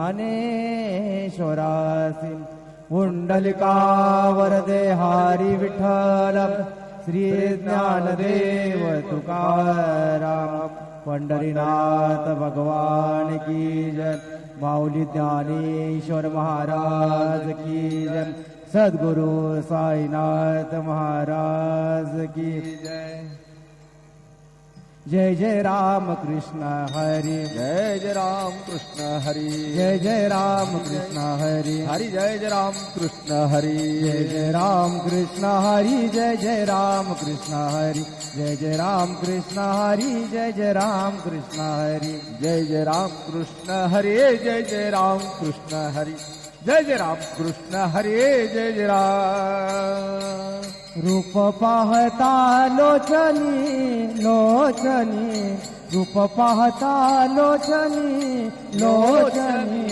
ज्ञानेश्वरासी पुंडलिकावरदे हरी विठ्ठल श्री ज्ञानदेव तुकाराम पंढरीनाथ भगवान की जय। माऊली ज्ञानेश्वर महाराज की जय। सद्गुरु साईनाथ महाराज की जय। जय जय राम कृष्ण हरि जय जय राम कृष्ण हरि जय जय राम कृष्ण हरि हरि जय जय राम कृष्ण हरि जय जय राम कृष्ण हरि जय जय राम कृष्ण हरि जय जय राम कृष्ण हरि जय जय राम कृष्ण हरि जय जय राम कृष्ण हरि जय जय राम कृष्ण हरि जय जय राम कृष्ण हरि जय जय राम। रूप पाहता लोचनी लोचनी रूप पाहता लोचनी लोचनी